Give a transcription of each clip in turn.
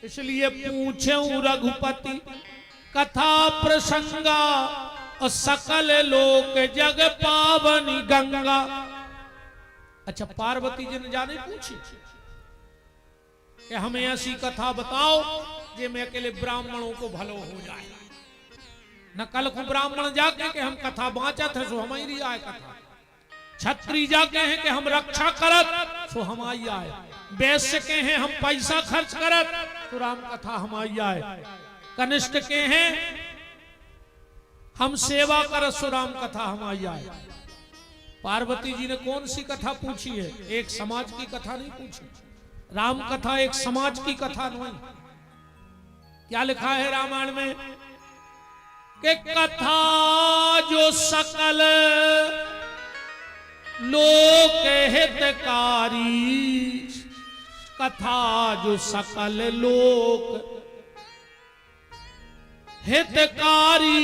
इसलिए पूछे रघुपति कथा प्रसंगा और सकल लोक जग पावनी गंगा। अच्छा, पार्वती जी ने जाने पूछी कि हमें ऐसी कथा बताओ जे में अकेले ब्राह्मणों को भलो हो जाए। न कल को ब्राह्मण जाके कि हम कथा बाँचा थे सो हमारी आए कथा, छत्री जाके हैं कि हम रक्षा करत सो हमारी आए, वैश्य के हैं हम पैसा खर्च करत तो राम कथा हमारी आए, कनिष्ठ के हैं हम सेवा करत सो राम कथा हमारी आए। पार्वती जी ने कौन सी कथा पूछी है? एक समाज की कथा नहीं पूछी। राम कथा एक समाज की कथा नहीं। क्या लिखा है रामायण में कि कथा जो सकल लोक हितकारी, कथा जो सकल लोक हितकारी,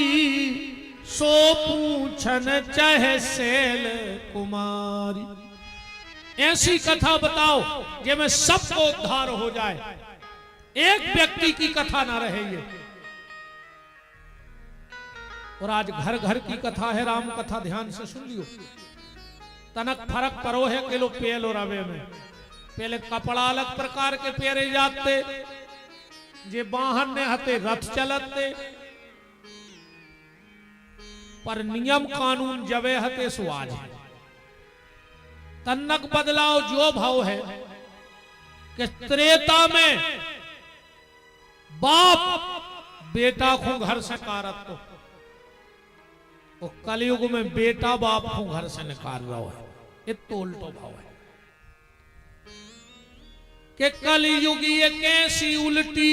सो पूछन चाहे सेल कुमारी। ऐसी कथा बताओ जिसमें सबको उद्धार हो जाए, एक व्यक्ति की कथा ना रहे ये। और आज घर घर की कथा है राम कथा, ध्यान से सुन लियो। तनक फरक परो है किलो पेल और रवे में। पहले कपड़ा अलग प्रकार के पेरे जाते, जे वाहन ने हते रथ चलते, पर नियम कानून जवे हते सुआज है। तन्नक बदलाव जो भाव है कि त्रेता में बाप बेटा को घर से कारत को, और कलयुग में बेटा बाप को घर से निकाल रहा है। ये तो उल्टो भाव है कि कलयुग ये कैसी उल्टी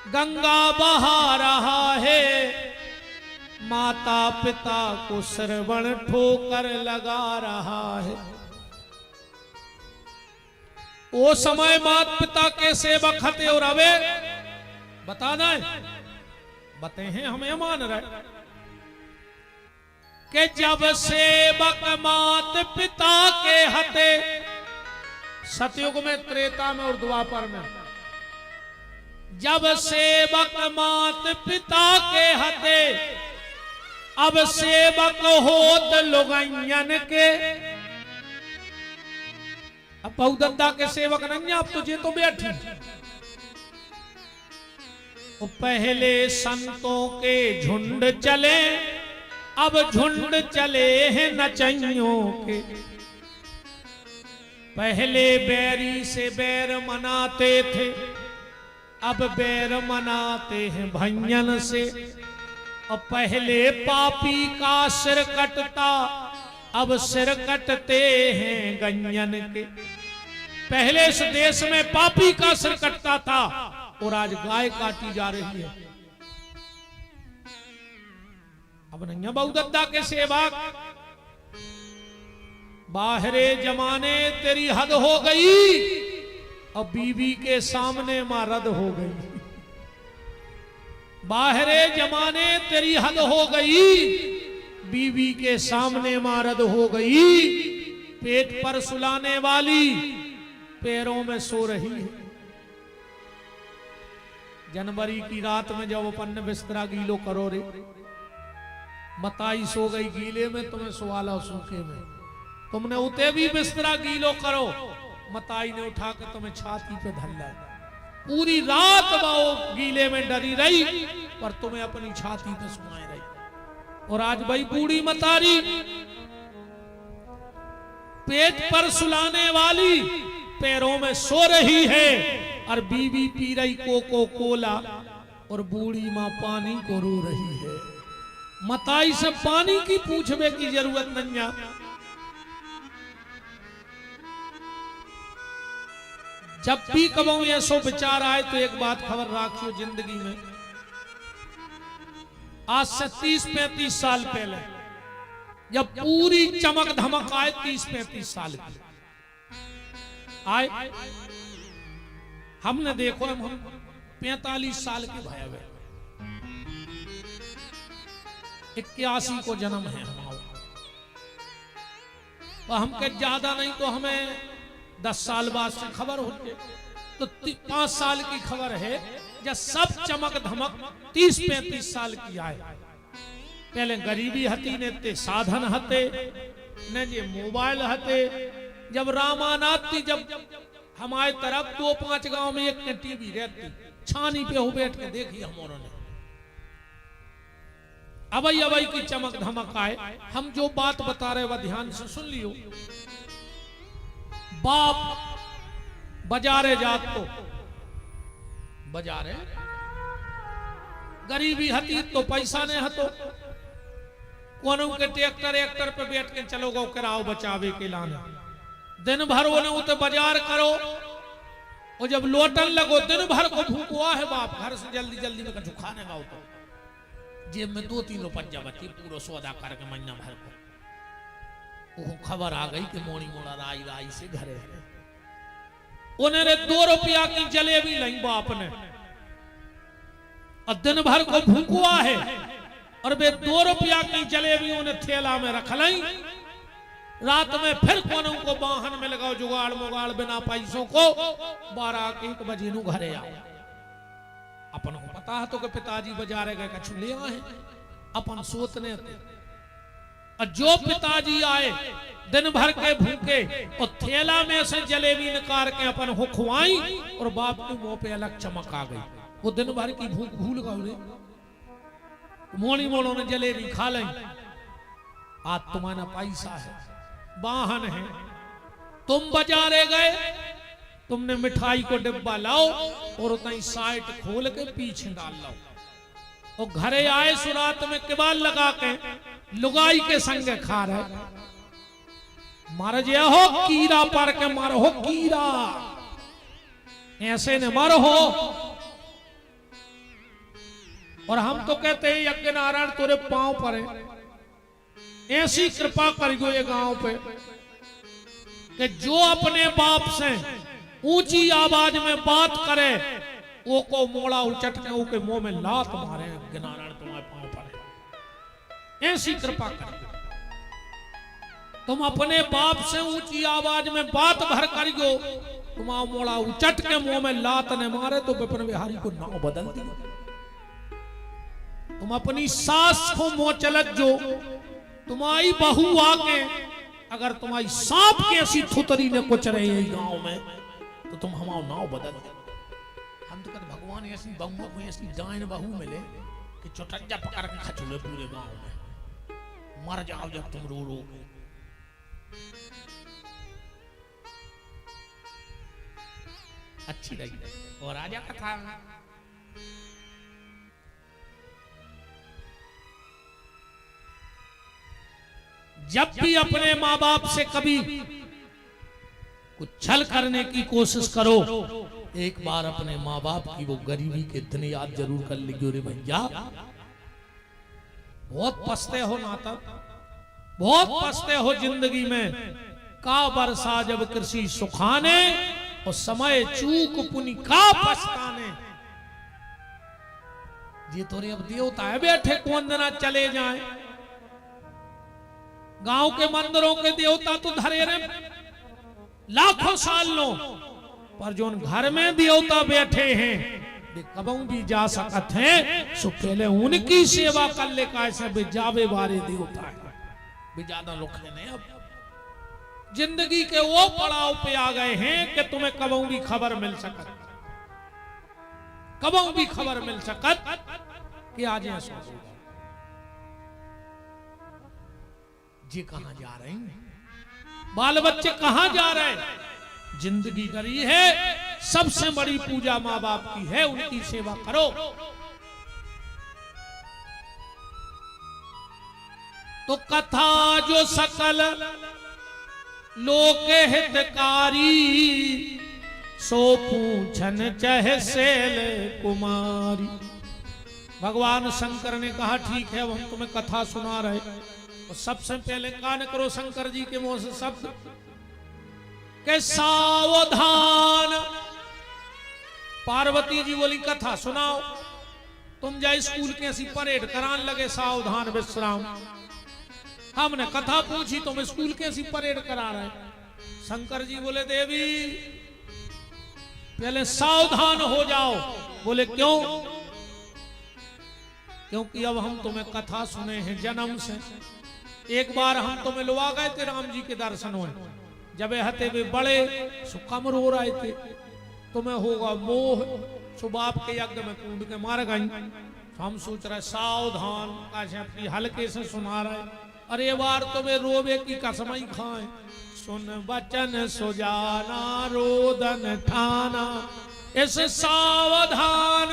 गंगा बहा रहा है, माता पिता को श्रवण ठोकर लगा रहा है। वो समय माता पिता के सेवक हते और अबे बताना है, बते हैं हमें मान रहे कि जब सेवक मात पिता के हते, सतयुग में, त्रेता में और द्वापर में, जब सेवक मात पिता के हते, अब सेवक होत लोगयन के। अब बहुदत्ता के सेवक नहीं, अब तुझे तो बैठी। पहले संतों के झुंड चले, अब झुंड चले हैं नचइयों के। पहले बैरी से बैर मनाते थे, अब बैर मनाते हैं भंजन से। और पहले पापी का सिर कटता, अब सिर कटते हैं गंजन के। पहले इस देश में पापी का सिर कटता था और आज गाय काटी जा रही है। अब नहीं बहुदत्ता के सेवक, बाहरे जमाने तेरी हद हो गई, अब बीवी के सामने मां रद हो गई। बाहरे जमाने तेरी हद हो गई, बीवी के सामने मां रद हो गई। पेट पर सुलाने वाली पैरों में सो रही है। जनवरी की रात में जब अपन बिस्तरा गीलो करो रे, मताई सो गई गीले में, तुम्हें सुवाला सूखे में। तुमने उते भी बिस्तरा गीलो करो, मताई ने उठा के तुम्हें छाती पे धल्ला। पूरी रात वो गीले में डरी रही, पर तुम्हें अपनी छाती पे सुनाए रही। और आज भाई बूढ़ी मतारी पेट पर सुलाने वाली पैरों में सो रही है, और बीवी पी रही कोको कोला, और बूढ़ी मां पानी को रो रही है। मताई से पानी की पूछने की जरूरत नहीं है। जब भी कबो ऐसो विचार आए तो एक बात खबर रखियो जिंदगी में, आज से 30-35 साल पहले जब पूरी चमक धमक आए, 30-35 साल की आए, हमने देखो हम 45 साल के भाई हुए, 81 को जन्म है हमारा, तो हमके ज्यादा नहीं तो हमें 10 साल बाद से खबर होती। तो 5 साल की खबर है जब सब चमक धमक 30-35 साल की आए। पहले गरीबी हती ने ते साधन हते ने जे मोबाइल हते। जब रामानाथ थी, जब हमारे तरफ 2-5 गांव में एक टीवी रहती, छानी पे हो बैठ के देखी हमारों ने। अबई अबई की चमक धमक आए। हम जो बात बता रहे वह ध्यान से सुन लियो। बाप बाजारे जात तो बाजारे गरीबी हती तो पैसा नहीं हतो। कोनो के ट्रैक्टर पे बैठ के चलो गो कराओ बचावे के लाने। दिन भर वो ने उते बाजार करो और जब लौटन लगो दिन भर को भूखा है बाप। घर से जल्दी जल्दी में कछु खाने का तो जेब में 2-3 रुपया बची, पूरा सौदा करके महीना भर को। वो खबर आ गई कि मोड़ी मोड़ा राई राई से घरे है। उन्हें 2 रुपया की जलेबी लाई बाप ने और दिन भर को भूखा है और वे 2 रुपया की जलेबी उन्हें थैला में रख लाई। रात में फिर कोनो को वाहन में लगाओ जुगाड़ मुगाड़ बिना पैसों को 12-1 बजे नु घरे आओ। अपन को पता है तो कि पिताजी बाजारे गए कछु ले आए। अपन सोचने थे और जो पिताजी आए दिन भर के भूखे और थैला में से जलेबी निकाल के अपन हो खुआई और बाप के मुंह पे अलग चमक आ गई। वो दिन भर की भूख भूल गए। मोड़ी मोड़ों ने जलेबी खा ली। आज तुम्हारा पैसा है, वाहन है, तुम बाजारे गए, तुमने मिठाई को डिब्बा लाओ और उतना साइट खोल के पीछे डाल लो और घरे आए सुरात में किबाल लगा के लुगाई के संग खा रहे। मार जे हो कीड़ा पर के मार हो कीड़ा, ऐसे ने मर हो। और हम तो कहते हैं यज्ञ नारायण तोरे पांव पर है, ऐसी कृपा करियो ये गांव पे कि जो अपने बाप से ऊंची आवाज में बात करे वो को मोड़ा उचट के वो के मुंह में लात मारे। यज्ञ नारायण तुम्हारे पांव पर है, ऐसी कृपा करियो। तुम अपने बाप से ऊंची आवाज में बात भर करियो, तुम्हारा मोड़ा उचट के मुंह में लात ने मारे तो विपिन बिहारी को नाव बदल दियो। तुम अपनी सास को मुंह चलत जो, तुम्हारी बहू आके अगर तुम्हारी सांप की ऐसी थुतरी ने कुछ रही है गांव में तो तुम हमारा नाव बदल दो। हम तो कहते भगवान ऐसी बहू को ऐसी डाइन बहू मिले कि चौटज्जा पकड़ के खचुले पूरे गांव में, मर जाओ जब तुम रो रो। अच्छी लगी। और राजा कथा जब भी अपने माँ बाप से कभी कुछ छल करने की कोशिश करो, एक बार अपने माँ बाप की वो गरीबी के दिन याद जरूर कर लीजिए। रे भैया बहुत पछते हो नाता, बहुत पछते हो जिंदगी में। का बरसा जब कृषि सुखाने और समय चूक पुनि का पछताने। ये तो रे अब देवता है बैठे कौन दिना चले जाए। गांव के मंदिरों के देवता तो धरे रे लाखों साल लो, पर जो घर में देवता बैठे हैं वे कबू भी जा सकते हैं। सो पहले उनकी सेवा कर ले का ऐसे जावे वारे देवता है, भी ज्यादा लोग नहीं। अब जिंदगी के वो पड़ाव पे आ गए हैं कि तुम्हें कबू भी खबर मिल सकत, कबू भी खबर मिल सकत कि आज ऐसा जी कहां जा रहे हैं, बाल बच्चे कहां जा रहे हैं। जिंदगी करी है, सबसे बड़ी पूजा माँ बाप की है, उनकी सेवा करो। तो कथा जो सकल लोक हितकारी, सो पूछन चह सेल कुमारी। भगवान शंकर ने कहा ठीक है, हम तुम्हें कथा सुना रहे। और सबसे पहले कान करो शंकर जी के मुंह से शब्द के सावधान। पार्वती जी बोली कथा सुनाओ। तुम जाए स्कूल के ऐसी परेड करान लगे सावधान विश्राम। हमने कथा पूछी, तुम स्कूल के ऐसी परेड करा रहे। शंकर जी बोले देवी पहले सावधान हो जाओ। बोले क्यों? क्योंकि अब हम तुम्हें कथा सुने हैं जन्म से। एक बार हम तुम्हें लुआ गए थे राम जी के दर्शन हुए, जब हते वे बड़े सुखम रो रहे थे, तुम्हें होगा मोह, सुबाप के यज्ञ में कूद के मार गई। हम सोच रहे सावधान, काशी हल्के से सुना रहे, अरे बार तुम्हें रोवे की कसम ही खाए। सुन बचन सुजाना रोदन ठाना, इस सावधान।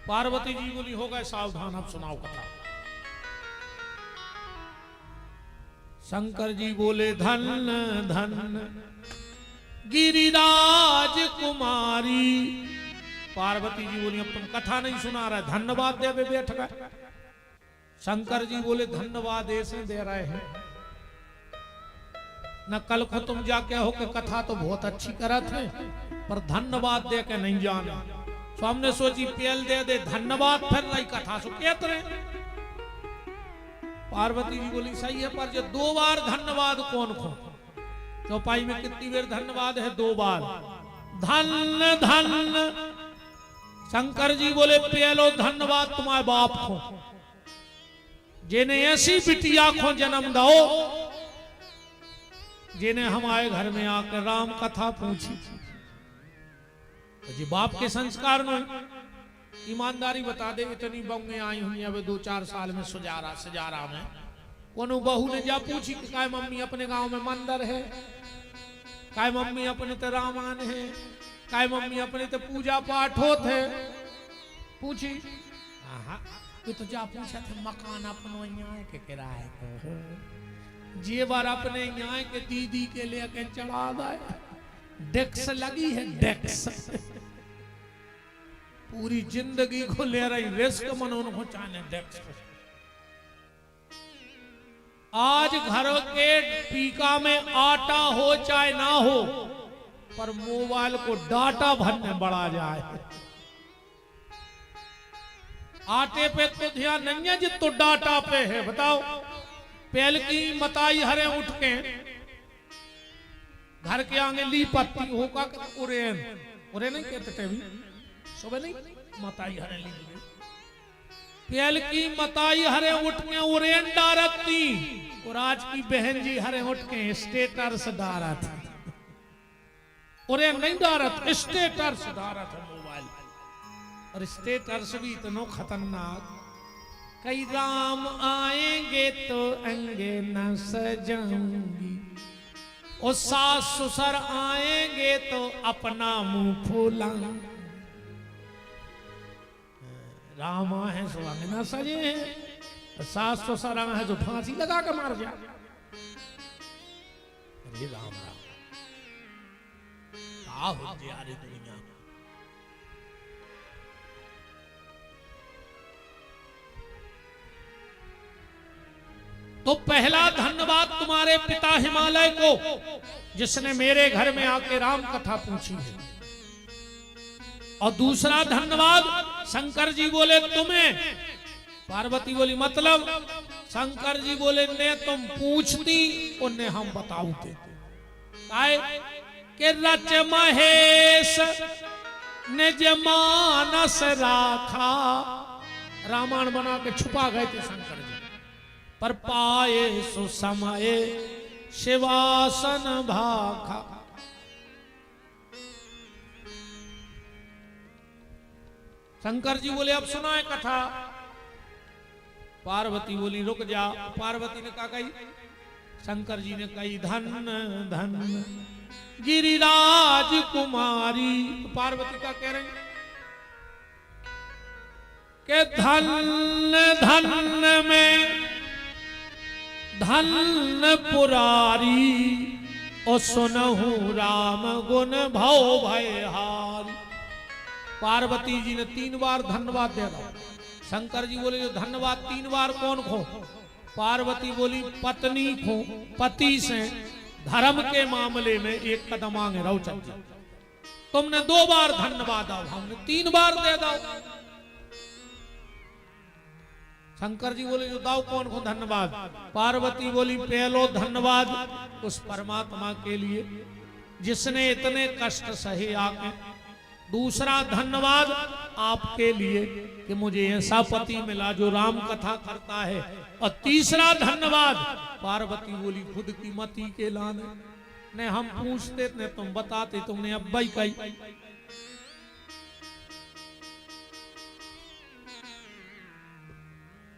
पार्वती जी बोली हो गए सावधान, अब सुनाओ कथा। शंकर जी बोले धन धन गिरिराज कुमारी। पार्वती जी बोली अब तुम कथा नहीं सुना रहे, धन्यवाद दे वे बैठ गए। शंकर जी बोले धन्यवाद ऐसे दे रहे हैं न, कल को तुम जाके हो के कथा तो बहुत अच्छी करत है, पर धन्यवाद दे के नहीं जाने। तो हमने सोची पेल दे दे धन्यवाद, फिर नहीं कथा सो कहते रहे। पार्वती जी बोली सही है, पर जो 2 बार धन्यवाद कौन खो? चौपाई में कितनी बार धन्यवाद है? 2 बार। धन धन। शंकर जी बोले पहलो धन्यवाद तुम्हारे बाप को, जिन्हें ऐसी बिटिया को जन्म दो, जिन्हें हमारे घर में आकर राम कथा पूछी। तो जी बाप के संस्कार में ईमानदारी बता दे, इतनी बंगे आई हुई अब 2-4 साल में सजारा में कोनो बहू ने जा पूछी कि काय मम्मी अपने गांव में मंदिर है, काय मम्मी अपने तो रामायण है, काय मम्मी अपने तो पूजा पाठ होत है। पूछी ये तो जा पूछा था मकान अपनो यहाँ के किराए को, जेवर अपने यहाँ के दीदी के लेके चढ़ा दे, डेक्स लगी है डेक्स, पूरी जिंदगी को ले रही रिस्क मनोन को चाहने डेक्स। आज घर के पीका में आटा हो चाहे ना हो, पर मोबाइल को डाटा भरने बढ़ा जाए। आटे पे तो ध्यान नहीं है जितो डाटा पे है। बताओ पहल की मताई हरे उठ के घर के आगे ली पत्ती होगा उरेन, उरे नहीं कहते थे भी सुबह नहीं, मताई हरे ली पहल की मताई हरे उठ के उरेन डारती, और आज की बहन जी हरे उठ के स्टेटस डारत, उरेन नहीं डारत, स्टेटस डारत है मोबाइल। और स्टेटस भी इतना खतरनाक, कई राम आएंगे तो अंगे न सजाऊंगी, और सास ससुर आएंगे तो अपना मुंह फूलाऊंगी। राम है सो अंग न सजे हैं, सास ससुर है जो फांसी लगा के मार जाए। अरे राम राम क्या हो गया रे दुनिया। तो पहला धन्यवाद तुम्हारे पिता हिमालय को, जिसने मेरे घर में आके राम कथा पूछी है। और दूसरा धन्यवाद शंकर जी बोले तुम्हें। पार्वती बोली मतलब? शंकर जी बोले ने तुम पूछती उन्हें हम बताऊते के रच महेश निज मानस राखा। रामायण बना के छुपा गए थे शंकर जी, पर पाए सुसमय शिवासन भाखा। शंकर जी बोले अब सुनाए कथा। पार्वती बोली रुक जा। पार्वती ने कहा कही, शंकर जी ने कही धन धन गिरिराज कुमारी। पार्वती का कह रहे के धन धन में धन पुरारी, और सुनहु राम गुण भव भयहारी। पार्वती जी ने 3 बार धन्यवाद दे दो। शंकर जी बोले जो धन्यवाद 3 बार कौन खो? पार्वती बोली पत्नी खो, पति से धर्म के मामले में 1 कदम आगे रहो। चल तुमने 2 बार धन्यवाद दो, हमने 3 बार दे दो। शंकर जी बोले जो दाऊ कौन को धन्यवाद? पार्वती बोली पहलो धन्यवाद उस परमात्मा के लिए जिसने इतने कष्ट सहे आके। दूसरा धन्यवाद आपके लिए कि मुझे ऐसा पति मिला जो राम कथा करता है। और तीसरा धन्यवाद पार्वती बोली खुद की मति के लाने ने हम पूछते ने तुम बताते, तुमने अब्बा ही कही।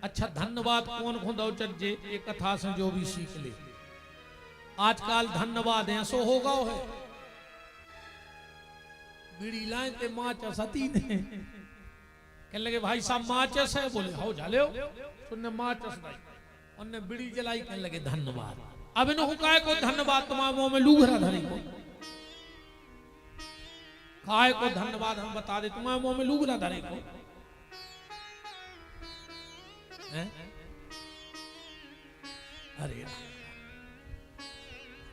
अच्छा धन्यवाद कौन खुदा जे ये कथा से जो भी सीख ले। आजकल धन्यवाद ऐसो होगा है बीड़ी लाए ते माचस हती ने कह लगे भाई साहब माचस है, बोले हो झाले हो सुनने माचस भाई उनने बीड़ी जलाई कहने लगे धन्यवाद। अब इन काय को धन्यवाद तुम्हारे मुंह में लूघरा धरे को काय को धन्यवाद हम बता दे तुम्हारे मुंह में लूघरा धरे को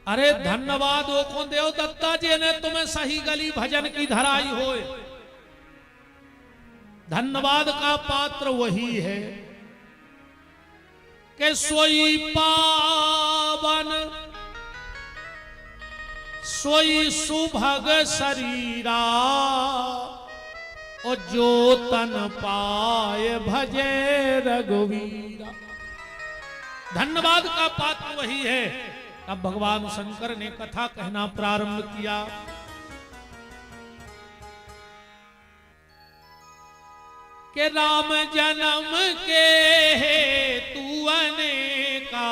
अरे धन्यवाद वो कौन देव दत्ता जी ने तुम्हें सही गली भजन की धराई होए। धन्यवाद का पात्र वही है कि सोई पावन सोई सुभग शरीरा और जो तन पाए भजे रघुवीरा। धन्यवाद का पात्र वही है। अब भगवान शंकर ने कथा कहना प्रारंभ किया। कि राम जन्म के हेतु अनेका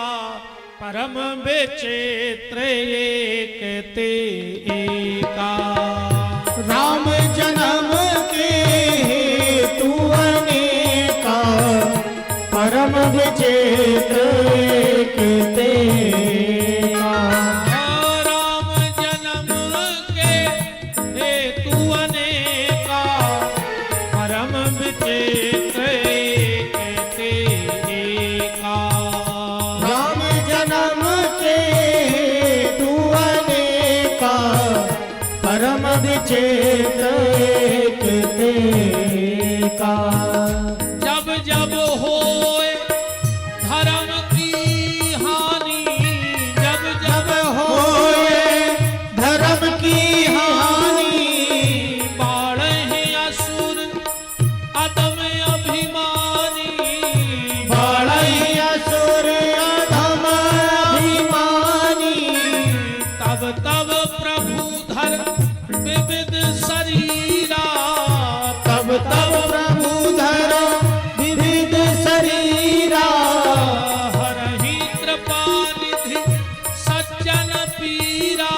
परम विचित्र एक ते एका। राम जन्म के हेतु अनेका परम विचित्र एक ते एका। राम जन्म के हेतु अनेका परम विचित्र एक ते एका। राम जन्म के हेतु अनेका परम विचित्र एक ते एका। जब जब होए धर्म की हानि, जब जब होए धर्म की हानि, बाढ़े असुर अदम अभिमानी। बाढ़ई असुर अधम अभिमानी। तब तब प्रभु धर विविध शरीरा। तब तब प्रभु धर विविध शरीरा। हरहि कृपा निधि सज्जन पीरा।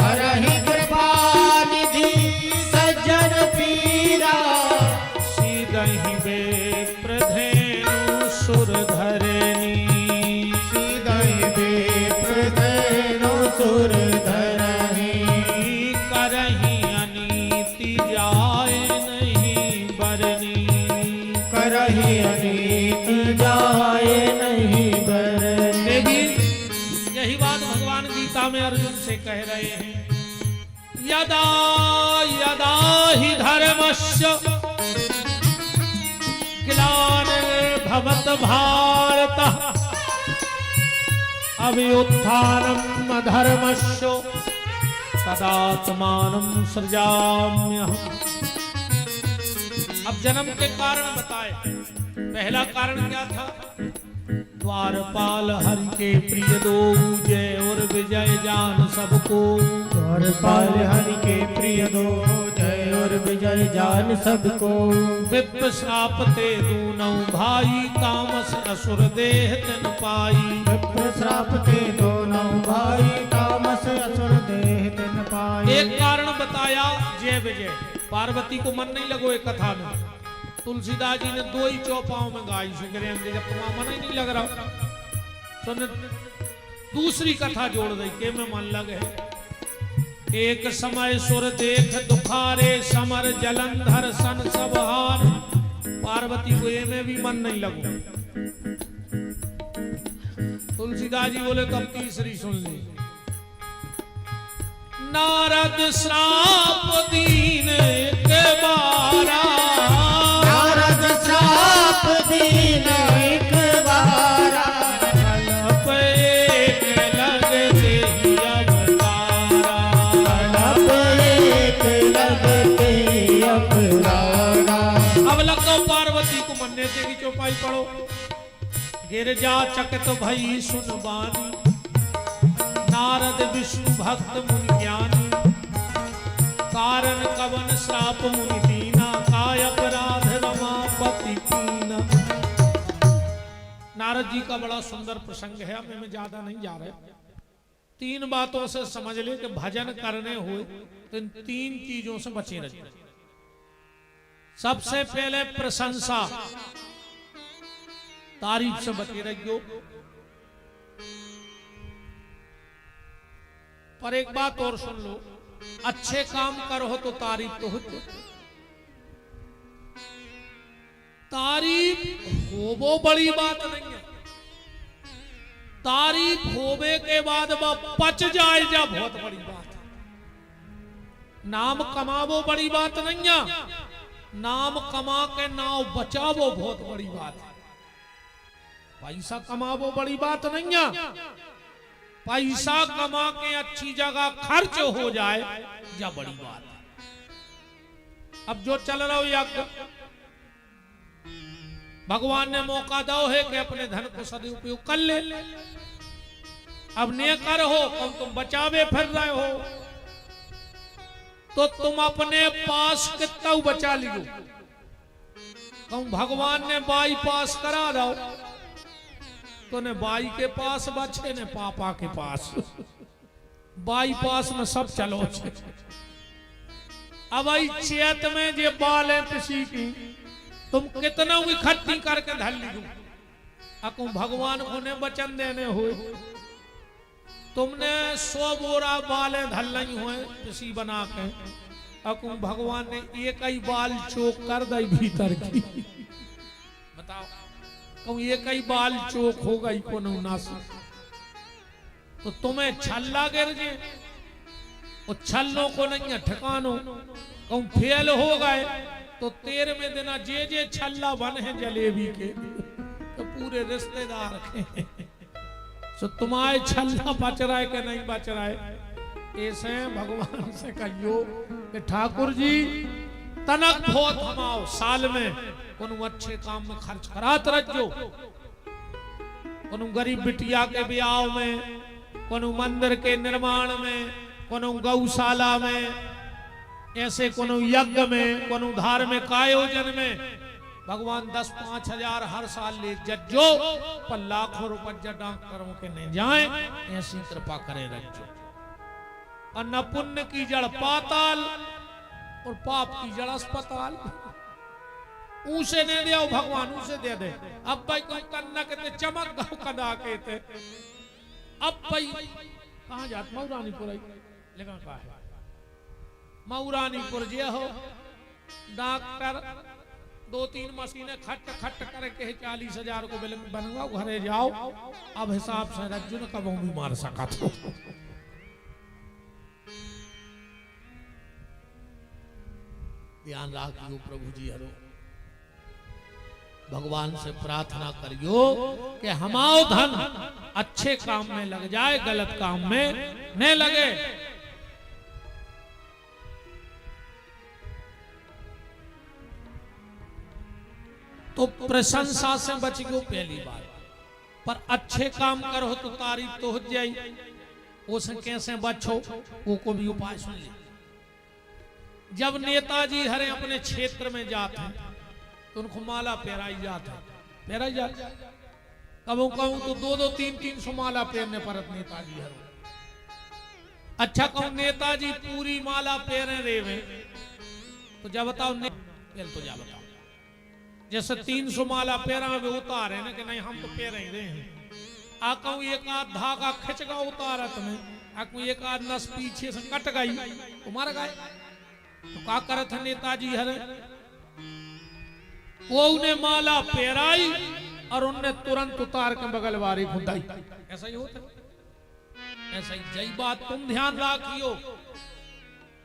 हरहि कृपा निधि सज्जन पीरा। सीधहि विप्रधेनु सुर धरनी। सीधहि विप्रधेनु सुर धरहि। करहि अनीति जाय नहीं बरनी। करहि अनीति जाय नहीं बरनी। लेकिन यही बात भगवान गीता में अर्जुन से कह रहे हैं। यदा यदा हि धर्मस्य ग्लानिर्भवत भारतः अभ्युत्थानम् अधर्मस्य तदात्मानं सृजाम्यहम्। अब जन्म के कारण बताए। पहला कारण क्या था? द्वारपाल हरि के प्रिय दो जय और विजय जान सबको। द्वारपाल हरि के प्रिय दो जय और विजय जान सबको। विप्र श्राप ते दूनौ भाई तामस असुर देह तन पाई। विप्र श्राप ते दोनों भाई तामस असुर देह तिन पाई। एक कारण बताया जय विजय। पार्वती को मन नहीं लगो एक कथा में। तुलसीदास जी ने दो ही चौपाओं में गाई शुक्रेन जब तुम्हारा मन ही नहीं लग रहा तो दूसरी कथा जोड़ दी के में मन लगे। एक समय सुर देख दुखारे समर जलंधर सन सब हार। पार्वती को ये में भी मन नहीं लगो। तुलसीदास जी बोले तब तीसरी सुन ली। नारद श्राप दीन के बारा। नारद श्राप दीन एक बारा। कल्प एक लग देहि अवतारा। नेते की चौपाई पढ़ो। गिरजा चकित भई सुन बानी, नारद विष्णु भक्त मुनि ज्ञानी, कारण कवन श्राप मुनि दीना, काय अपराध रमापति कीना। नारद जी का बड़ा सुंदर प्रसंग है, हमें में ज्यादा नहीं जा रहे। 3 बातों से समझ ले कि भजन करने हुए तो इन 3 चीजों से बचे रहिए। सबसे पहले प्रशंसा, तारीफ से बचे रहियो। पर एक बात और सुन लो, अच्छे काम करो तो तारीफ तो होती। तारीफ हो वो बड़ी बात नहीं है, तारीफ होवे के बाद वह पच जाए जा बहुत बड़ी बात है। नाम कमावो बड़ी बात नहीं है, नाम कमा के नाव बचावो बहुत बड़ी बात है। पैसा कमावो बड़ी बात नहीं है, पैसा कमा के अच्छी जगह खर्च हो जाए या बड़ी बात है। अब जो चल रहा हो यज्ञ, भगवान ने मौका दो है कि अपने धन को सदुपयोग कर ले। अब ने कर हो तुम बचावे फिर रहे हो तो तुम अपने पास कितना बचा लियो। कहूं भगवान ने बाईपास करा दो तो ने बाई के पास बचे ने पापा के पास। बाईपास में सब चलो छे। अब आई चेत में जे बाल है किसी की तुम कितना इकट्ठी करके धर ली। अकू भगवान को ने वचन देने हुए, तुमने 100 बोरा बालें धल नहीं हुए किसी बना के। अकू भगवान ने एक ही बाल चोक कर दई भीतर की। बताओ कहूं एक ही बाल चोक हो गई को नास तो तुम्हें छल्ला गिर जे, वो छल्लों को नहीं है ठिकानो। कहूं फेल हो गए तो 13वें दिन जे जे छल्ला बन है जलेबी के तो पूरे रिश्तेदार के तो तुम्हारे छल्ला बच रहा है कि नहीं बच रहा है। ऐसे भगवान से कहियो कि ठाकुर जी तनक बहुत हमाओ साल में कोनो अच्छे काम में खर्च करात रखो। कोनो गरीब बिटिया के ब्याह में, कोनो मंदिर के निर्माण में, कोनो गौशाला में, ऐसे कोनो यज्ञ में, कोनो धार्मिक आयोजन में भगवान 10-5 हजार हर साल ले जज्जो पर लाखों रुपया डॉक्टरों के नहीं जाए, ऐसी कृपा करे रखो। और न पुण्य की जड़ पाताल और पाप की जड़ अस्पताल। उसे ने दे भगवान उसे दे दे। अब भाई कोई कन्ना के चमक गाँव कदा के थे। अब भाई कहाँ जात मऊरानीपुर लेकिन कहा है मऊरानीपुर जे हो डॉक्टर 2-3 मशीनें खट खट करके 40 हजार को बिल बनवाओ घरे जाओ। अब हिसाब से रज्जुन कब भी मार सका तो ध्यान रखियो प्रभु जी हरो। भगवान से प्रार्थना करियो कि हमाओ धन अच्छे काम में लग जाए, गलत काम में न लगे। तो प्रशंसा से बच गयो पहली बात। पर अच्छे काम करो तो तारीफ तो हो जाई। उसे कैसे बचो वो को भी उपाय सुन ले। जब नेताजी हरे अपने क्षेत्र में जाते हैं तो उनको माला पहराई जाता है, पहराई जाता। कबू कहूं तो 2-300 माला पहनने पर नेताजी हरो। अच्छा कहूं नेताजी पूरी माला पहने रेवे तो जब बताओ तो जा बताओ। जैसे 300 माला पैरा में उतारे ना कि नहीं हम तो पैर ही रहे हैं। आकू एक आध धागा खिंच गया उतारत में, आकू एक आध नस पीछे से कट गई तो मर गए। तो क्या करत है नेताजी हरे वो उन्हें माला पैराई और उनने तुरंत उतार के बगल वारी खुदाई। ऐसा ही होता है। ऐसा ही जय बात तुम ध्यान रखियो।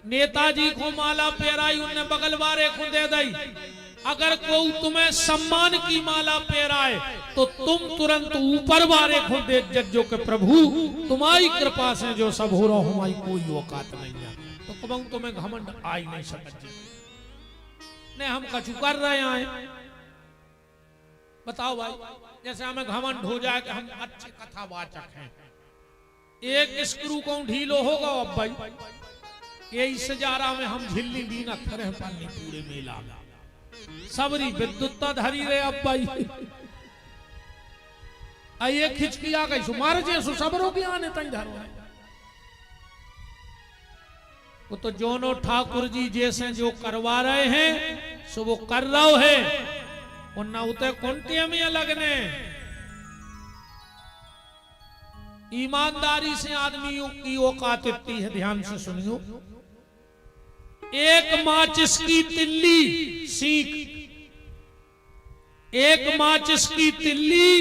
नेताजी को माला पैराई उनने बगल वारे खुदे दई। अगर कोई तुम्हें सम्मान की माला पहराए तो तुम तुरंत ऊपर वारे खुदे जज्जो के प्रभु तुम्हारी कृपा से जो सब हो रहा हमारी कोई औकात नहीं है। तो कबू तुम्हें घमंड आ ही नहीं सकती। ने हम कछु कर रहे हैं बताओ भाई, जैसे हमें घमंड हो जाए कि हम अच्छे कथावाचक हैं, एक स्क्रू को ढीलो होगा अब भाई, यही सजारा में हम झिल्ली बीना खरे पानी पूरे मेला सबरी विद्युत्ता धरी रहे अब भाई। आइए खिचकी आ गई, मार जे सबरों की आने तई धरो है। वो तो जोनो ठाकुर जी जैसे जो करवा रहे हैं सो वो कर रहा है, उन्ना उते कुंटिया में लगने। ईमानदारी से आदमियों की औकात इतनी है, ध्यान से सुनियो। एक माचिस की तिल्ली सीख, एक माचिस की तिल्ली,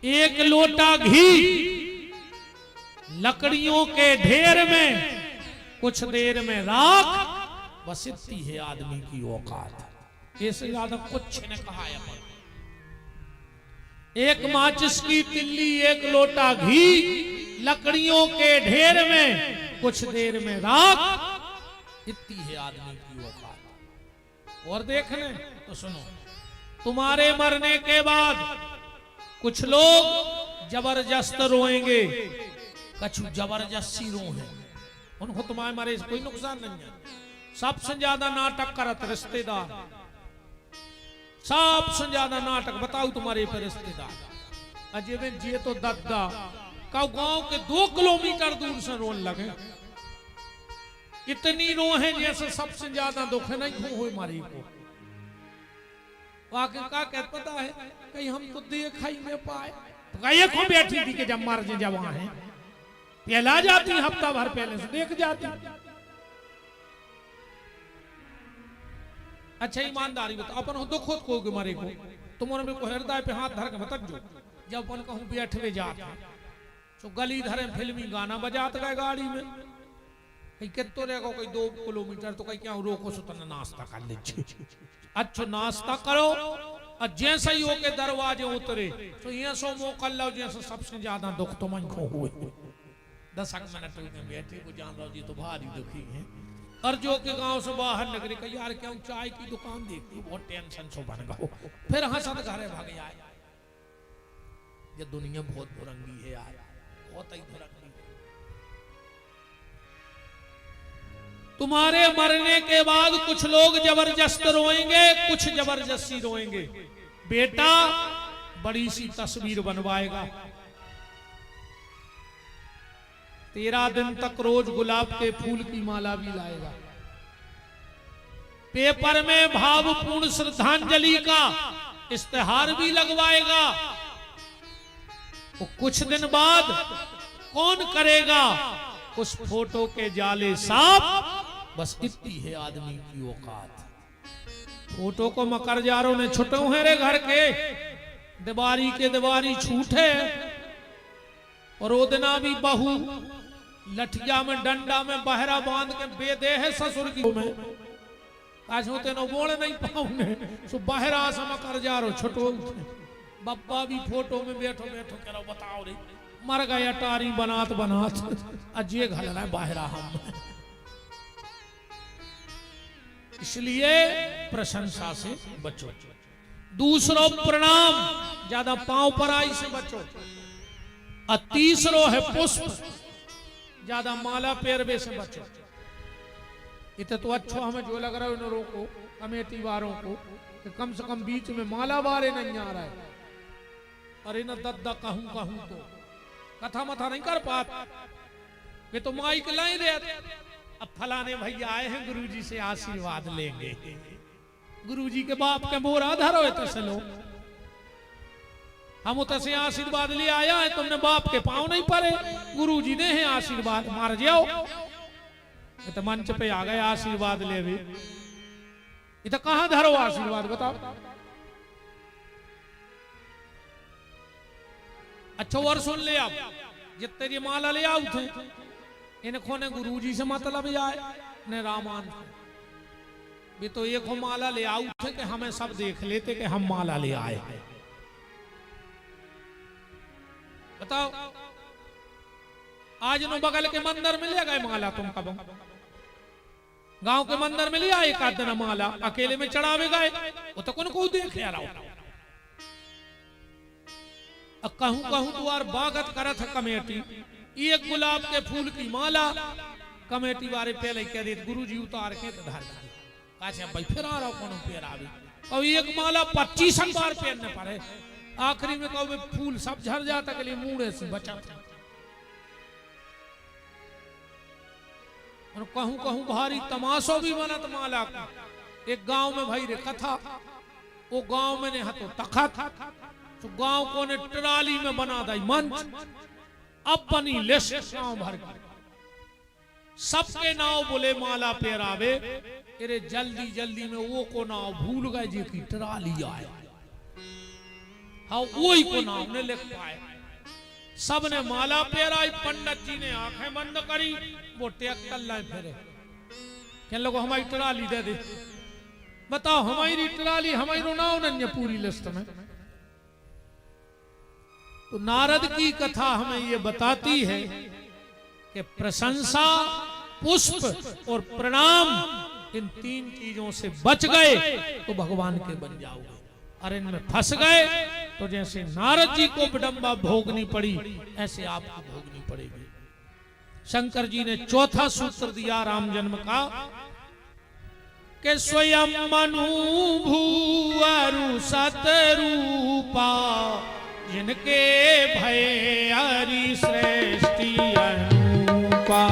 एक लोटा घी, लकड़ियों के ढेर में कुछ देर में राख, बस इतनी है आदमी की औकात। इससे ज्यादा कुछ ने कहा है अपन। एक माचिस की तिल्ली, एक लोटा घी, लकड़ियों के ढेर में कुछ देर में राख, इतनी है आदमी की औकात। और देखने तो सुनो, तुम्हारे मरने के बाद कुछ लोग जबरदस्त रोएंगे, कुछ जबरदस्ती रोए, उनको तुम्हारे मारे कोई नुकसान नहीं है। सबसे ज्यादा नाटक करत रिश्तेदार, सबसे ज्यादा नाटक बताओ तुम्हारे पर रिश्तेदार। अजय में जी तो दद्दा का गांव के 2 किलोमीटर दूर से रोन लगे, इतनी रो है जैसे सबसे ज्यादा दुख नहीं हो मारी को। वाकई का कहते पता है, कहीं हम तो देख ही नहीं पाए, तो कहीं को बैठी थी कि जब मर जब वहां है पहला जाती, हफ्ता भर पहले से देख जाती। अच्छा ईमानदारी बताओ, अपन दुख को मारे को तुम्हारे में को हृदय पे हाथ धर के बतक जो, जब अपन कहूं बैठे जाते तो गली धरे फिल्मी गाना बजाते गए गाड़ी में, कहीं कितो रहेगा कोई 2 किलोमीटर, तो कहीं क्या रोको सो तना नाश्ता कर लीजिए। अच्छा नाश्ता करो, और जैसे ही होके दरवाजे उतरे तो ये सो मौका लो जैसे सबसे ज्यादा दुख तो मन को हुए। 10 मिनट में बैठे को जान रहा जी तो भारी दुखी है, और जो के गांव से बाहर निकले कहीं यार क्यों चाय की दुकान देखती, बहुत टेंशन सो बन गो, फिर हंसत घरे भाग आए। ये दुनिया बहुत भुरंगी है यार, बहुत ही भुरंगी। तुम्हारे मरने के बाद कुछ लोग जबरदस्त रोएंगे, कुछ जबरदस्ती रोएंगे। बेटा बड़ी सी तस्वीर बनवाएगा, 13 दिन तक रोज गुलाब के फूल की माला भी लाएगा, पेपर में भावपूर्ण श्रद्धांजलि का इश्तेहार भी लगवाएगा। तो कुछ दिन बाद कौन करेगा उस फोटो के जाले साफ, बस इतनी है आदमी की औकात। फोटो को मकरजारों ने छुटे हैं रे घर के, दीवारी के दीवारी छूटे, और वो दिना भी बहू लठिया में डंडा में बहरा बांध के बेदे है ससुर की में, आज होते न बोल नहीं पाऊंगे सो बहरा सम कर जा रो छुटो। बब्बा भी फोटो में बैठो बैठो करो, बताओ रे मर गया टारी बनात बनात, अजय घलना बहरा हम। इसलिए प्रशंसा से बचो, दूसरों प्रणाम ज्यादा पांव पराई से बचो, और तीसरो है पुष्प, ज्यादा माला पेरवे से बचो। इतना तो अच्छा हमें जो लग रहा है उन को कमेटी वालों को कि कम से कम बीच में माला वारे नहीं आ रहा है, और इन दद्दा कहूं कहूं तो कथा मथा नहीं कर पाते, वे तो माइक लाई रहे। अब फलाने भैया आए हैं गुरुजी से आशीर्वाद लेंगे, गुरुजी के बाप के मोरा धरो तसे लो, हम उतसे आशीर्वाद ले आया है, तुमने बाप के पांव नहीं पड़े, गुरुजी ने है आशीर्वाद मार जाओ। तो मंच पे आ गए आशीर्वाद ले भी, इधर कहां धरो आशीर्वाद बताओ। अच्छा और सुन ले, आप जितने ये माला ले आओ थे इनको ने गुरुजी से मतलब आए ने रामान भी तो एक माला ले आओ थे कि हमें सब देख लेते कि हम माला ले आए। बताओ आज नो बगल के मंदिर में ले गए माला, तुम कब गांव के मंदिर में ले आए एक आध दिन माला, अकेले में चढ़ावे गए, वो तो कौन को देख रहा कहूं कहूं द्वार बागत करत है कमेटी, एक गुलाब के फूल की माला कमेटी वाले पहले कह दे गुरुजी उतार के धर दे। अच्छा भाई फिर आ रहा कौन पेड़ आवे और एक माला 25 बार पहनने पड़े। आखिरी में कहो फूल सब झड़ जाता के लिए मुड़े से बचा था। और कहूं कहूं भारी तमाशो भी बनत माला का। एक गांव में भाई रे कथा, वो गांव में ने हतो तखत, तो गांव को ने ट्राली में बना दी मंच। अब बनी लिस्ट गांव भर की, सबके नाव बोले माला पेरावे। अरे जल्दी जल्दी में वो को नाव भूल गए जी की ट्राली आए। हाँ वही को नाव ने लिख पाए। सब ने माला पेराई, पंडित जी ने आंखें बंद करी, वो ट्रैक्टर लाए फिरे। कहने लगो हमारी ट्राली दे दे। बताओ हमारी ट्राली हमारी नाव नहीं पूरी लिस्ट में। तो नारद की कथा हमें ये बताती है कि प्रशंसा, पुष्प और प्रणाम, इन 3 चीजों से बच गए तो भगवान के बन जाओगे। और इनमें फंस गए तो जैसे नारद जी को विडंबा भोगनी पड़ी, ऐसे आपको भोगनी पड़ेगी। शंकर जी ने चौथा सूत्र दिया राम जन्म का कि स्वयं मनु भूअरु सतरूपा, जिनके भय हरि सृष्टि अनुपा।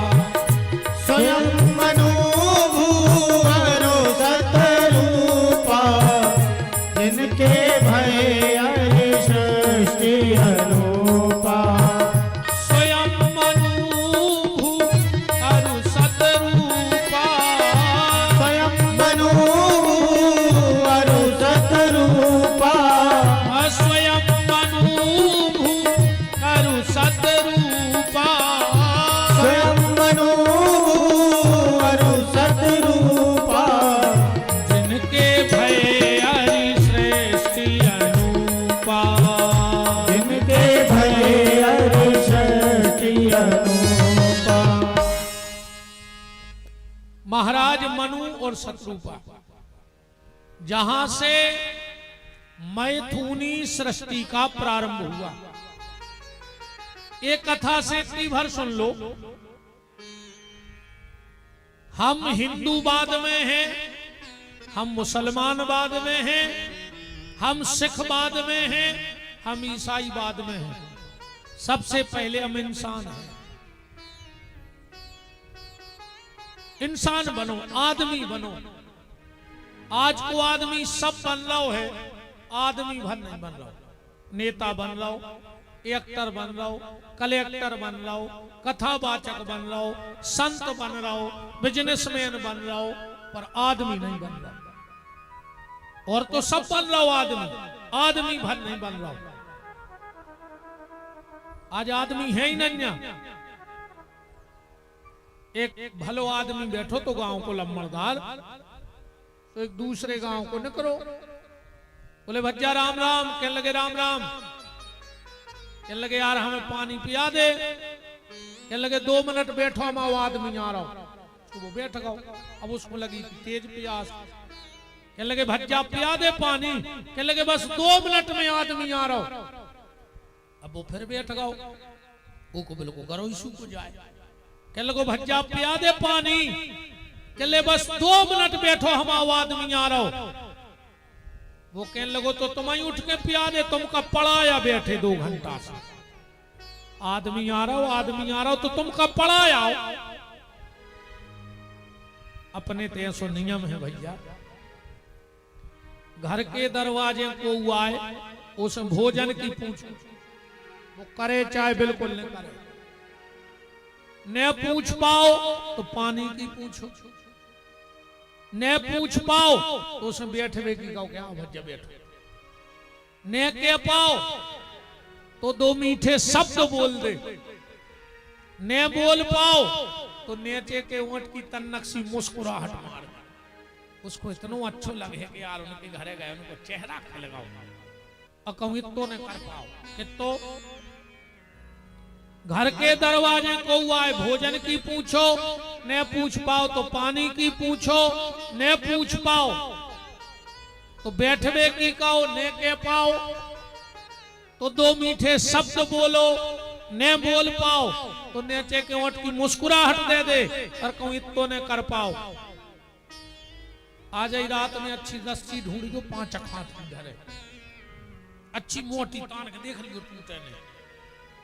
स्वयं मनु भूअरु सतरूपा, जिनके भय हरि सृष्टि अनुपा। स्वयं मनु भूअरु सतरूपा, स्वयं मनु भूअरु सतरूपा, स्वयं मनु भूअरु सतरूपा। स्वयं मनु भूअरु सतरूपा, जिनके भय हरि सृष्टि अनुपा। जिनके भय हरि सृष्टि अनुपा। महाराज मनु और शत्रुपा, जहां से मैथुनी सृष्टि का प्रारंभ हुआ। एक कथा से इतनी भर सुन लो। हम हिंदूवाद में हैं, हम मुसलमानवाद में हैं, हम सिखवाद में हैं, हम ईसाईवाद में हैं। सबसे पहले हम इंसान हैं। इंसान बनो, आदमी बनो। आज को आदमी सब बन रहा है, आदमी भर नहीं बन रहा। नेता बन रहा हो, एक्टर बन रहा हो, कलेक्टर बन रहा हो, कथावाचक बन रहा हो, संत बन रहा हो, बिजनेसमैन बन रहा हो, पर आदमी नहीं बन रहा। और तो सब बन रहा हो आदमी, आदमी भर नहीं बन रहा हो। आज आदमी है ही नहीं। एक भलो आदमी बैठो तो गांव को लम्बड़दार, तो एक दूसरे गांव को न करो। बोले भज्जा राम राम, कहने लगे राम राम। कहने लगे यार हमें पानी पिया दे। कहने लगे 2 मिनट बैठो, हम आदमी आ रहा हूं। तो वो बैठ गया। अब उसको लगी तेज प्यास। कहने लगे भज्जा पिया दे पानी। कहने लगे बस 2 मिनट में आदमी आ रहा हूं। अब वो फिर बैठ गया। वो को बिल्कुल करो इशू को जाए। कहने लगे भज्जा पिया दे पानी। कहने लगे बस 2 मिनट बैठो, हम आदमी आ रहा हूं। वो कहने लगो तो तुम ही उठ के पिया दे, तुम कब पढ़ाया बैठे 2 घंटा से। आदमी आ रहा हो, आदमी आ रहा हो, तो तुम कब पढ़ाया हो। अपने तो ऐसा नियम है भैया। घर के दरवाजे को आए, उस भोजन की पूछो, वो करे चाहे बिल्कुल न करे। न पूछ पाओ तो पानी की पूछो, न पूछ पाओ तो उसमें बैठे की कहो क्या भज्जा बैठो। न कह पाओ तो 2 मीठे शब्द बोल दे। न बोल पाओ तो नेचे के ऊंट की तन्नक्सी मुस्कुराहट मार। उसको इतना अच्छा लगे कि यार उनके घरे गए, उनको चेहरा खिल लगाओ। अकम इतो ने कर पाओ कि तो घर के दरवाजे को आए, भोजन की पूछो, न पूछ पाओ तो पानी की पूछो, न पूछ पाओ तो बैठवे की कहो, न कह पाओ तो दो मीठे शब्द बोलो, ने बोल पाओ तो नीचे के ओंठ की मुस्कुराहट दे दे और कहूं इतो ने कर पाओ। आज ही रात में अच्छी रस्सी ढूंढी जो 5 अखात की धरे, अच्छी मोटी तान के देख लियो टूटे ने।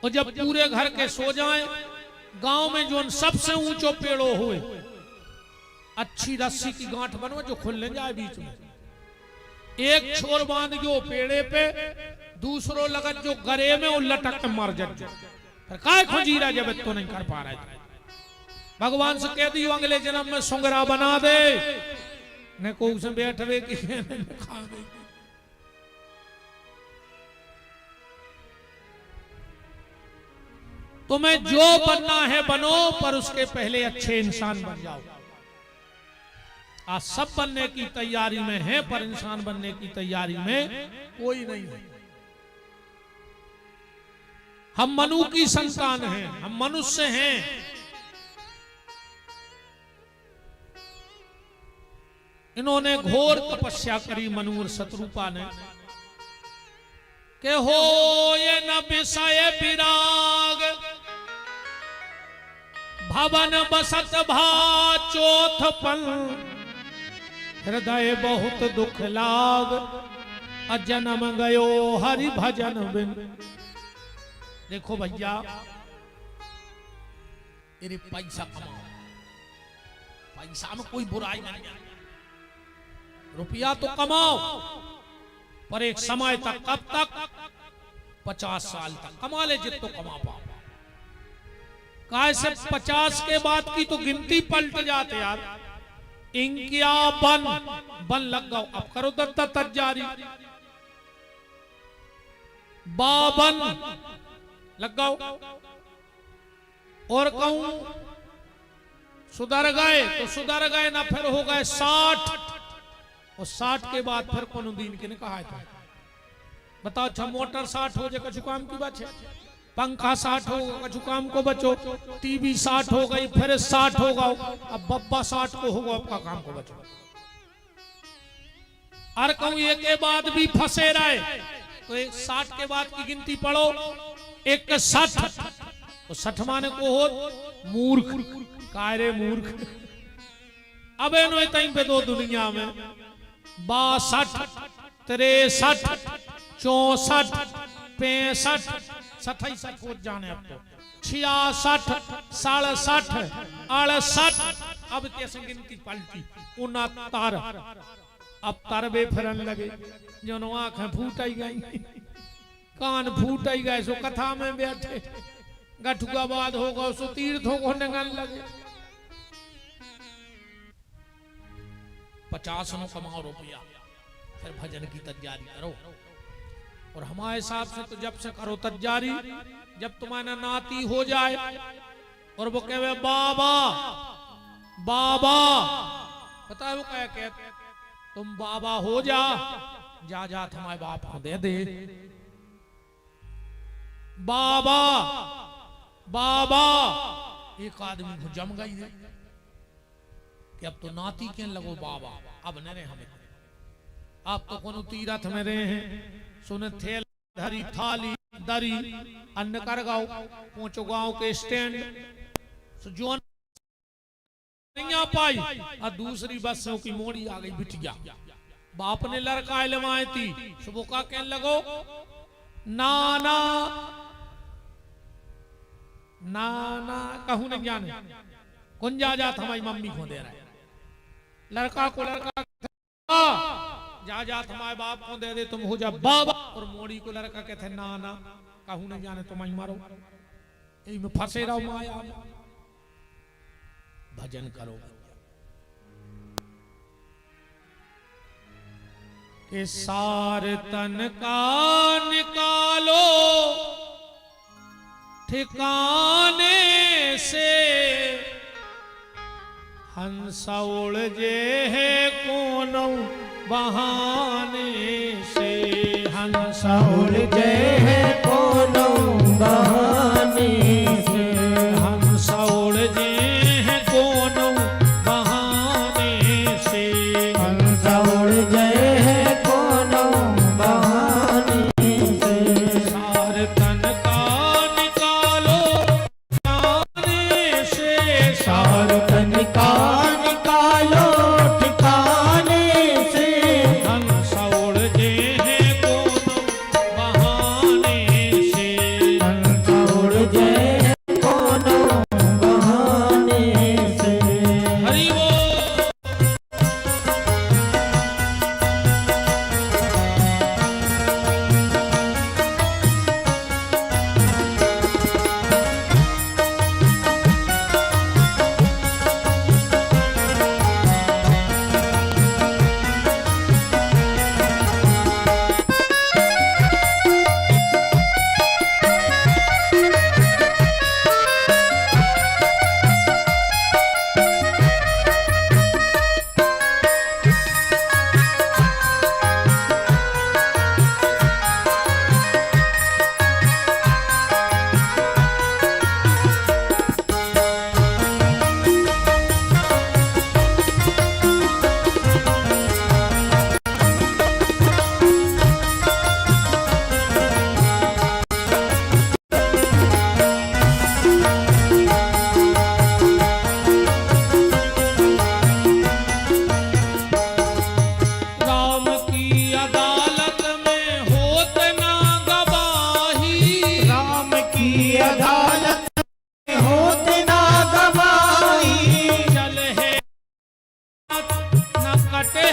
और जब पूरे घर के सो जाएं, गांव में जो सबसे ऊंचो पेड़ो हुए, अच्छी रस्सी की गांठ बनवा जो खुलने जाए बीच में, एक छोर बांध जो पेड़े पे, दूसरो लगत जो गरे में और लटक के मर जाए। फिर काय खोजीरा जब तो नहीं कर पा रहा है। भगवान से कह दियो अगले जन्म में सुंगरा बना दे, ने को उसमें बैठवे की खावे। तुम्हें जो बनना है बनो, पर उसके पहले अच्छे इंसान बन जाओ। आज सब बनने की तैयारी में है, पर इंसान बनने की तैयारी में कोई नहीं है। हम मनु की संतान हैं, हम मनुष्य हैं। इन्होंने घोर तपस्या करी मनु और शत्रुपा ने, के हो ये न विषय विराग, भवन बसत भा चौथपन, हृदय बहुत दुख लाग, अजन्म गयो हरि भजन बिन। देखो भैया, तेरे पैसा कमाओ, पैसा में कोई बुराई नहीं है, रुपया तो कमाओ, पर एक समय तक, कब तक? 50 साल तक कमा ले जित तो कमा पाओ। कैसे 50 के बाद की तो गिनती पलट जाते यार। इंकिया बन लग गओ, अब करो तक जारी। 52 लग गओ, और कहूं सुधर गए तो सुधर गए ना, फिर हो गए 60, और 60 के बाद फिर कौन दिन के ने कहा था बताओ। अच्छा मोटर 60 हो जाए कछु काम की बात है, पंखा 60 होगा कछु काम को बचो, टीवी 60 हो गई, फिर 60 होगा, अब बब्बा 60 को होगा, आपका काम को बचो। और कहूं ये के बाद भी फंसे रहे तो 60 के बाद की गिनती पढ़ो, एक 60, तो 60 माने को हो मूर्ख, कायरे मूर्ख। अब इन तई पे दो दुनिया में 62, 63, 64, 65, 67 हो जाने, अब तो 66, 67, 68, अब कैसे गिनती पलटी 69, अब तरबे फिरन लगे, जो आंखें फूट आई गई, कान फूट आई गए, सो कथा में बैठे, गठुआ बाद होगा सो तीर्थों को नगन लगे। 50 नो कमाओ रुपया, फिर भजन की तैयारी करो। और हमारे हिसाब से तो जब से करो तैयारी, जब तुम्हारा नाती हो जाए और वो कहे बाबा बाबा, पता है वो कहे तुम बाबा हो जा, जा तुम्हारे बाप को दे दे, बाबा बाबा। एक आदमी को जम गई है कि अब तो नाती के लगो बाबा, अब न रहे हमें, आप तो कोनो तीरथ में रहे हैं, सुने थेल धरी थाली दरी अन्न कर गाओ, पहुंचो गांव के स्टैंड, जो नहीं आ पाई, और दूसरी बसों की मोड़ी आ गई बिटिया। बाप ने लड़का लवाई थी, सुबह का कहने लगो नाना नाना, कहूं नहीं जाने कौन जा हमारी मम्मी को दे रहा है, लड़का को लड़का जा हमारे बाप को दे दे, तुम हो जा बाबा। और मोड़ी को लड़का कहते नाना, कहूं नहीं जाने तुम मारो, यही में फंसे रहो माया। भजन करो के सार तन का निकालो ठिकाने से, हंस उड़ जे है कोनो बहाने से, हंस उड़ जे है कोनो बहाने से, हंस उड़ जे है कोनो बहाने से, हंस उड़ जे है कोनो बहाने से,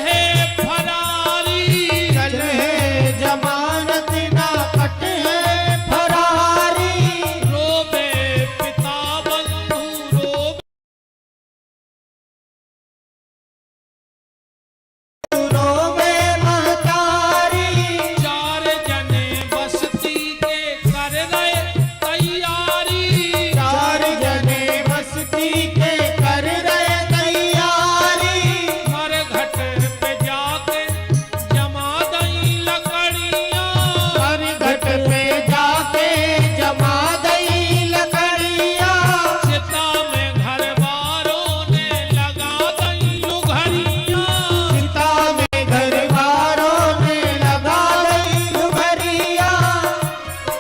है फरारी, चले जमानत ना कट है फरारी, रोबे पिता बंधु रोवे महतारी, चार जने बस्ती के कर रहे तैयारी, चार जने बस्ती के कर रहे तैयारी, मर घट पे जाके जमा दई लकड़ियां, हर घट पे जाके जमा गई लकड़ियां, चिता में घर वालों ने लगा दई लुघड़ियां, चिता में घर वालों ने लगा गई लुघड़ियां,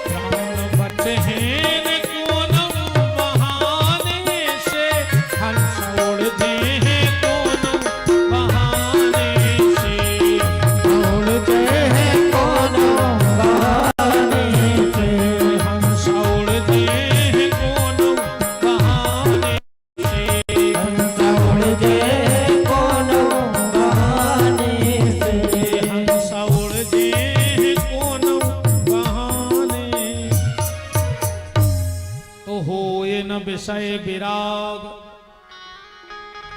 प्राण बचे हैं कौन बहाने से, हंस उड़ते हैं कौन बहाने से, उड़ते हैं कोनो बहाने से, हंस उड़ते हैं कौन बहाने से, हंस उड़ते हैं कोनो बहाने से, हंस उड़ते हैं कौन बहाने। तो होए न विषय विराग,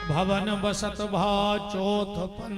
भवन बसत भा चौथपन।